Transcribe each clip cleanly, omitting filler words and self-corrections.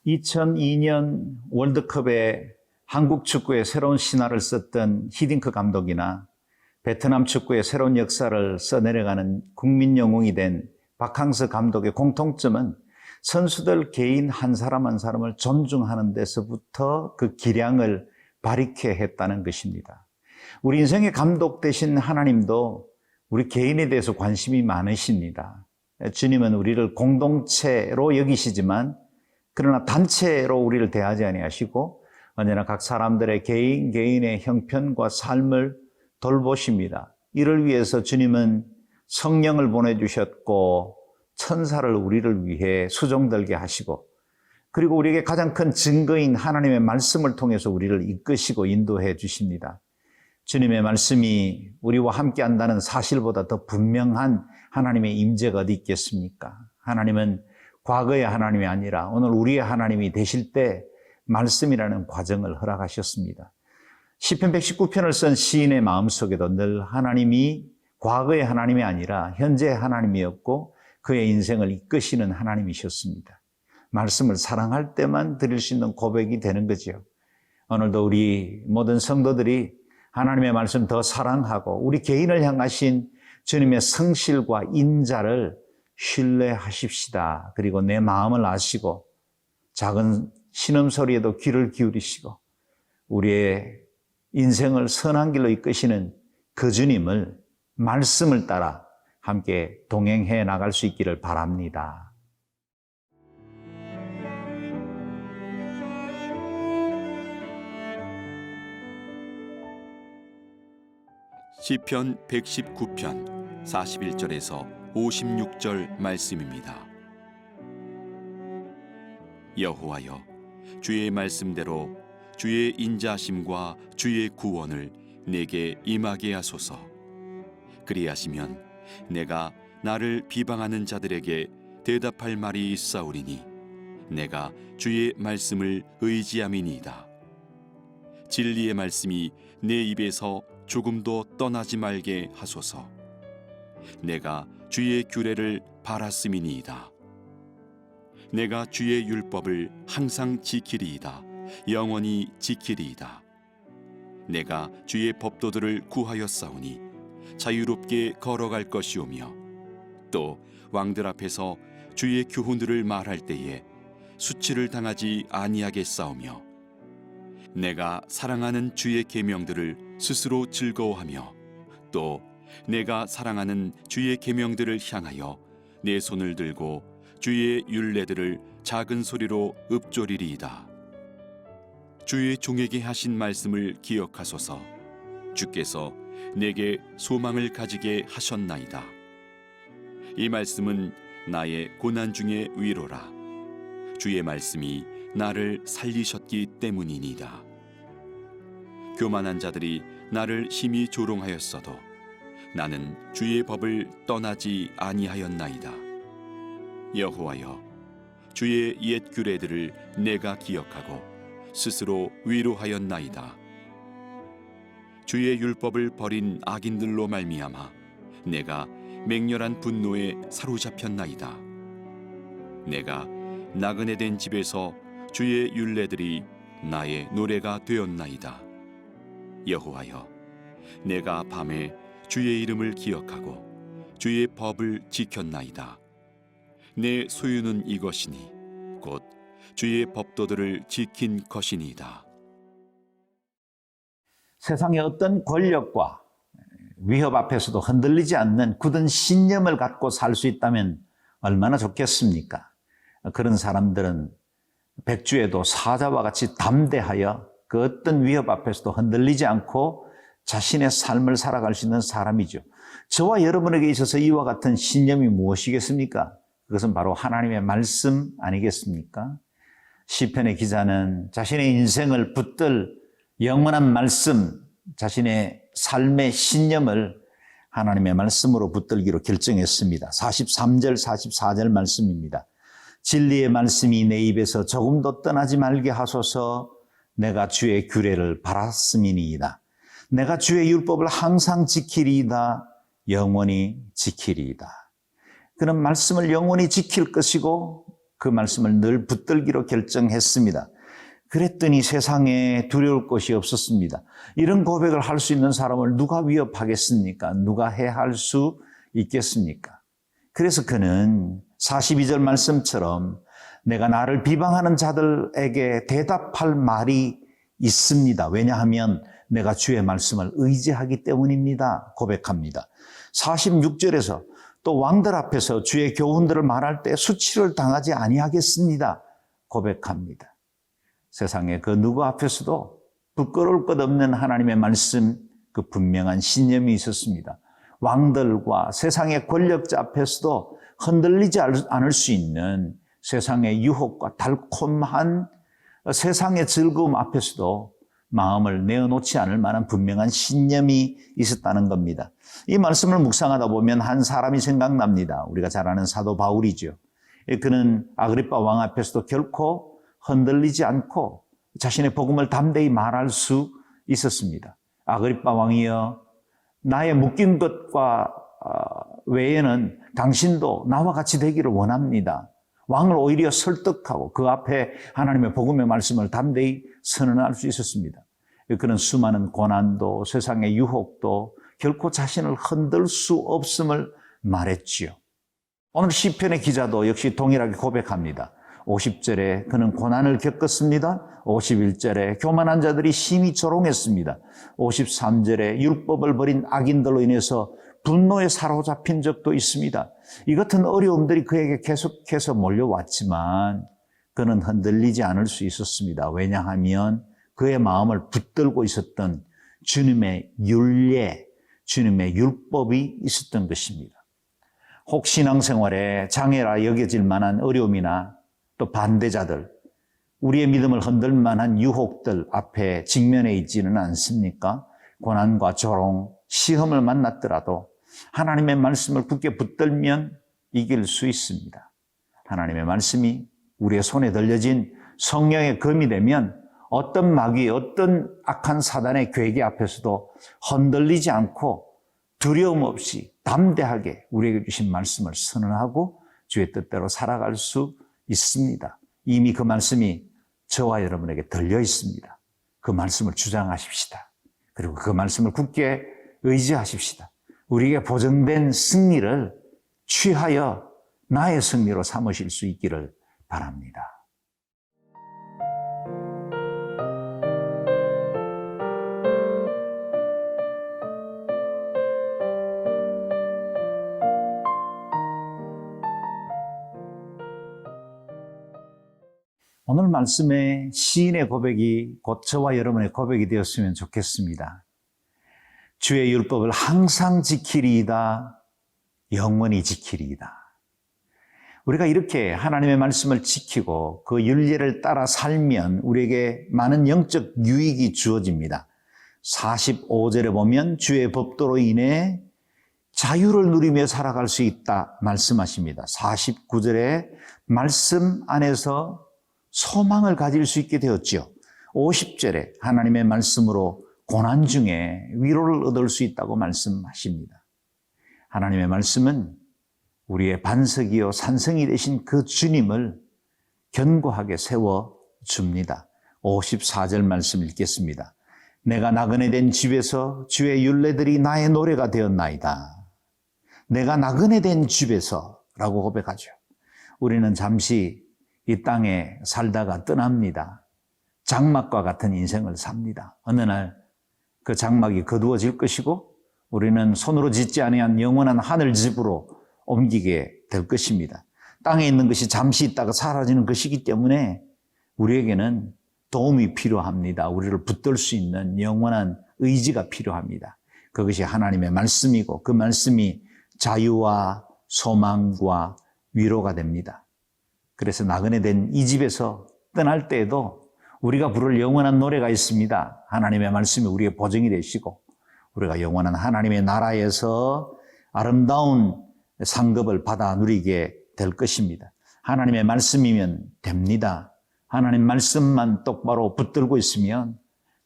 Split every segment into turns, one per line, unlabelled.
2002년 월드컵에 한국 축구의 새로운 신화를 썼던 히딩크 감독이나 베트남 축구의 새로운 역사를 써내려가는 국민 영웅이 된 박항서 감독의 공통점은 선수들 개인 한 사람 한 사람을 존중하는 데서부터 그 기량을 발휘케 했다는 것입니다. 우리 인생의 감독 되신 하나님도 우리 개인에 대해서 관심이 많으십니다. 주님은 우리를 공동체로 여기시지만 그러나 단체로 우리를 대하지 아니하시고 언제나 각 사람들의 개인의 형편과 삶을 돌보십니다. 이를 위해서 주님은 성령을 보내주셨고 천사를 우리를 위해 수종들게 하시고 그리고 우리에게 가장 큰 증거인 하나님의 말씀을 통해서 우리를 이끄시고 인도해 주십니다. 주님의 말씀이 우리와 함께 한다는 사실보다 더 분명한 하나님의 임재가 어디 있겠습니까? 하나님은 과거의 하나님이 아니라 오늘 우리의 하나님이 되실 때 말씀이라는 과정을 허락하셨습니다. 시편 119편을 쓴 시인의 마음속에도 늘 하나님이 과거의 하나님이 아니라 현재의 하나님이었고 그의 인생을 이끄시는 하나님이셨습니다. 말씀을 사랑할 때만 드릴 수 있는 고백이 되는 거죠. 오늘도 우리 모든 성도들이 하나님의 말씀 더 사랑하고 우리 개인을 향하신 주님의 성실과 인자를 신뢰하십시다. 그리고 내 마음을 아시고 작은 신음소리에도 귀를 기울이시고 우리의 인생을 선한 길로 이끄시는 그 주님을 말씀을 따라 함께 동행해 나갈 수 있기를 바랍니다.
시편 119편 41절에서 56절 말씀입니다. 여호와여, 주의 말씀대로 주의 인자하심과 주의 구원을 내게 임하게 하소서. 그리하시면 내가 나를 비방하는 자들에게 대답할 말이 있사오리니 내가 주의 말씀을 의지함이니이다. 진리의 말씀이 내 입에서 조금도 떠나지 말게 하소서. 내가 주의 규례를 바랐음이니이다. 내가 주의 율법을 항상 지키리이다. 영원히 지키리이다. 내가 주의 법도들을 구하였사오니 자유롭게 걸어갈 것이오며 또 왕들 앞에서 주의 교훈들을 말할 때에 수치를 당하지 아니하겠사오며 내가 사랑하는 주의 계명들을 스스로 즐거워하며 또 내가 사랑하는 주의 계명들을 향하여 내 손을 들고 주의 율례들을 작은 소리로 읊조리리이다. 주의 종에게 하신 말씀을 기억하소서. 주께서 내게 소망을 가지게 하셨나이다. 이 말씀은 나의 고난 중의 위로라. 주의 말씀이 나를 살리셨기 때문이니이다. 교만한 자들이 나를 심히 조롱하였어도 나는 주의 법을 떠나지 아니하였나이다. 여호와여, 주의 옛 규례들을 내가 기억하고 스스로 위로하였나이다. 주의 율법을 버린 악인들로 말미암아 내가 맹렬한 분노에 사로잡혔나이다. 내가 나그네 된 집에서 주의 율례들이 나의 노래가 되었나이다. 여호와여, 내가 밤에 주의 이름을 기억하고 주의 법을 지켰나이다. 내 소유는 이것이니 곧 주의 법도들을 지킨 것이니이다.
세상의 어떤 권력과 위협 앞에서도 흔들리지 않는 굳은 신념을 갖고 살 수 있다면 얼마나 좋겠습니까? 그런 사람들은 백주에도 사자와 같이 담대하여 그 어떤 위협 앞에서도 흔들리지 않고 자신의 삶을 살아갈 수 있는 사람이죠. 저와 여러분에게 있어서 이와 같은 신념이 무엇이겠습니까? 그것은 바로 하나님의 말씀 아니겠습니까? 시편의 기자는 자신의 인생을 붙들 영원한 말씀, 자신의 삶의 신념을 하나님의 말씀으로 붙들기로 결정했습니다. 43절, 44절 말씀입니다. 진리의 말씀이 내 입에서 조금도 떠나지 말게 하소서. 내가 주의 규례를 바랐음이니이다. 내가 주의 율법을 항상 지키리이다. 영원히 지키리이다. 그는 말씀을 영원히 지킬 것이고 그 말씀을 늘 붙들기로 결정했습니다. 그랬더니 세상에 두려울 것이 없었습니다. 이런 고백을 할 수 있는 사람을 누가 위협하겠습니까? 누가 해할 수 있겠습니까? 그래서 그는 42절 말씀처럼 내가 나를 비방하는 자들에게 대답할 말이 있습니다. 왜냐하면 내가 주의 말씀을 의지하기 때문입니다. 고백합니다. 46절에서 또 왕들 앞에서 주의 교훈들을 말할 때 수치를 당하지 아니하겠습니다. 고백합니다. 세상에 그 누구 앞에서도 부끄러울 것 없는 하나님의 말씀, 그 분명한 신념이 있었습니다. 왕들과 세상의 권력자 앞에서도 흔들리지 않을 수 있는 세상의 유혹과 달콤한 세상의 즐거움 앞에서도 마음을 내어놓지 않을 만한 분명한 신념이 있었다는 겁니다. 이 말씀을 묵상하다 보면 한 사람이 생각납니다. 우리가 잘 아는 사도 바울이죠. 그는 아그리빠 왕 앞에서도 결코 흔들리지 않고 자신의 복음을 담대히 말할 수 있었습니다. 아그리빠 왕이여, 나의 묶인 것과 외에는 당신도 나와 같이 되기를 원합니다. 왕을 오히려 설득하고 그 앞에 하나님의 복음의 말씀을 담대히 선언할 수 있었습니다. 그는 수많은 고난도 세상의 유혹도 결코 자신을 흔들 수 없음을 말했지요. 오늘 시편의 기자도 역시 동일하게 고백합니다. 50절에 그는 고난을 겪었습니다. 51절에 교만한 자들이 심히 조롱했습니다. 53절에 율법을 버린 악인들로 인해서 분노에 사로잡힌 적도 있습니다. 이 같은 어려움들이 그에게 계속해서 몰려왔지만 그는 흔들리지 않을 수 있었습니다. 왜냐하면 그의 마음을 붙들고 있었던 주님의 율례, 주님의 율법이 있었던 것입니다. 혹 신앙생활에 장애라 여겨질 만한 어려움이나 또 반대자들, 우리의 믿음을 흔들 만한 유혹들 앞에 직면해 있지는 않습니까? 고난과 조롱, 시험을 만났더라도 하나님의 말씀을 굳게 붙들면 이길 수 있습니다. 하나님의 말씀이 우리의 손에 들려진 성령의 검이 되면 어떤 마귀, 어떤 악한 사단의 괴계 앞에서도 흔들리지 않고 두려움 없이 담대하게 우리에게 주신 말씀을 선언하고 주의 뜻대로 살아갈 수 있습니다. 이미 그 말씀이 저와 여러분에게 들려 있습니다. 그 말씀을 주장하십시다. 그리고 그 말씀을 굳게 의지하십시다. 우리에게 보증된 승리를 취하여 나의 승리로 삼으실 수 있기를 바랍니다. 오늘 말씀에 시인의 고백이 곧 저와 여러분의 고백이 되었으면 좋겠습니다. 주의 율법을 항상 지키리이다, 영원히 지키리이다. 우리가 이렇게 하나님의 말씀을 지키고 그 율례를 따라 살면 우리에게 많은 영적 유익이 주어집니다. 45절에 보면 주의 법도로 인해 자유를 누리며 살아갈 수 있다 말씀하십니다. 49절에 말씀 안에서 소망을 가질 수 있게 되었죠. 50절에 하나님의 말씀으로 고난 중에 위로를 얻을 수 있다고 말씀하십니다. 하나님의 말씀은 우리의 반석이요 산성이 되신 그 주님을 견고하게 세워줍니다. 54절 말씀 읽겠습니다. 내가 나그네 된 집에서 주의 율례들이 나의 노래가 되었나이다. 내가 나그네 된 집에서 라고 고백하죠. 우리는 잠시 이 땅에 살다가 떠납니다. 장막과 같은 인생을 삽니다. 어느 날 그 장막이 거두어질 것이고 우리는 손으로 짓지 아니한 영원한 하늘집으로 옮기게 될 것입니다. 땅에 있는 것이 잠시 있다가 사라지는 것이기 때문에 우리에게는 도움이 필요합니다. 우리를 붙들 수 있는 영원한 의지가 필요합니다. 그것이 하나님의 말씀이고 그 말씀이 자유와 소망과 위로가 됩니다. 그래서 나그네 된 이 집에서 떠날 때에도 우리가 부를 영원한 노래가 있습니다. 하나님의 말씀이 우리의 보증이 되시고 우리가 영원한 하나님의 나라에서 아름다운 상급을 받아 누리게 될 것입니다. 하나님의 말씀이면 됩니다. 하나님 말씀만 똑바로 붙들고 있으면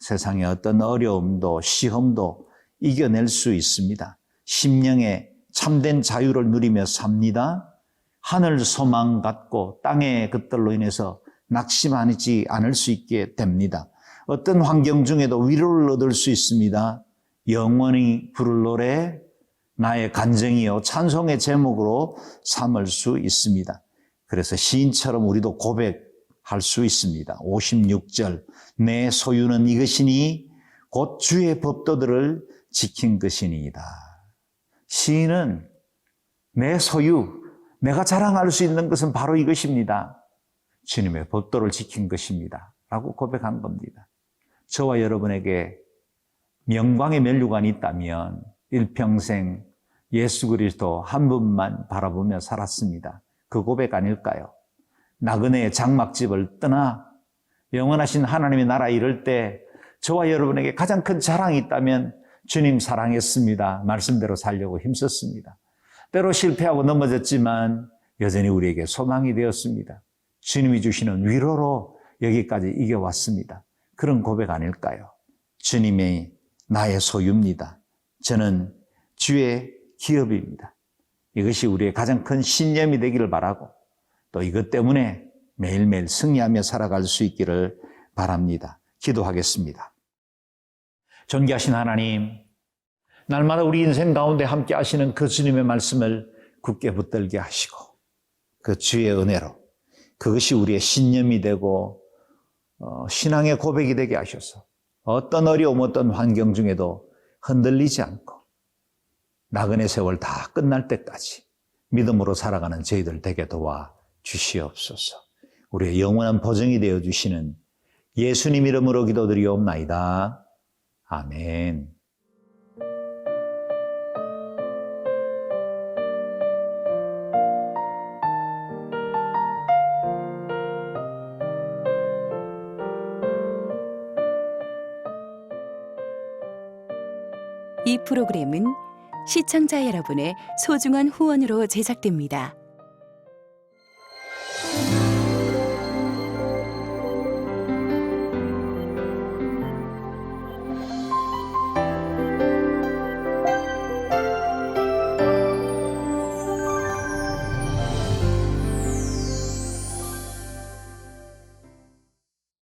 세상의 어떤 어려움도 시험도 이겨낼 수 있습니다. 심령의 참된 자유를 누리며 삽니다. 하늘 소망 갖고 땅의 것들로 인해서 낙심하지 않을 수 있게 됩니다. 어떤 환경 중에도 위로를 얻을 수 있습니다. 영원히 부를 노래, 나의 간증이요 찬송의 제목으로 삼을 수 있습니다. 그래서 시인처럼 우리도 고백할 수 있습니다. 56절, 내 소유는 이것이니 곧 주의 법도들을 지킨 것이니이다. 시인은 내 소유, 내가 자랑할 수 있는 것은 바로 이것입니다. 주님의 법도를 지킨 것입니다. 라고 고백한 겁니다. 저와 여러분에게 영광의 면류관이 있다면 일평생 예수 그리스도 한 분만 바라보며 살았습니다. 그 고백 아닐까요? 나그네의 장막집을 떠나 영원하신 하나님의 나라에 이를 때 저와 여러분에게 가장 큰 자랑이 있다면 주님 사랑했습니다. 말씀대로 살려고 힘썼습니다. 때로 실패하고 넘어졌지만 여전히 우리에게 소망이 되었습니다. 주님이 주시는 위로로 여기까지 이겨왔습니다. 그런 고백 아닐까요? 주님이 나의 소유입니다. 저는 주의 기업입니다. 이것이 우리의 가장 큰 신념이 되기를 바라고 또 이것 때문에 매일매일 승리하며 살아갈 수 있기를 바랍니다. 기도하겠습니다. 존귀하신 하나님, 날마다 우리 인생 가운데 함께 하시는 그 주님의 말씀을 굳게 붙들게 하시고 그 주의 은혜로 그것이 우리의 신념이 되고 신앙의 고백이 되게 하셔서 어떤 어려움, 어떤 환경 중에도 흔들리지 않고 나그네 세월 다 끝날 때까지 믿음으로 살아가는 저희들 되게 도와 주시옵소서. 우리의 영원한 보증이 되어 주시는 예수님 이름으로 기도드리옵나이다. 아멘.
이 프로그램은 시청자 여러분의 소중한 후원으로 제작됩니다.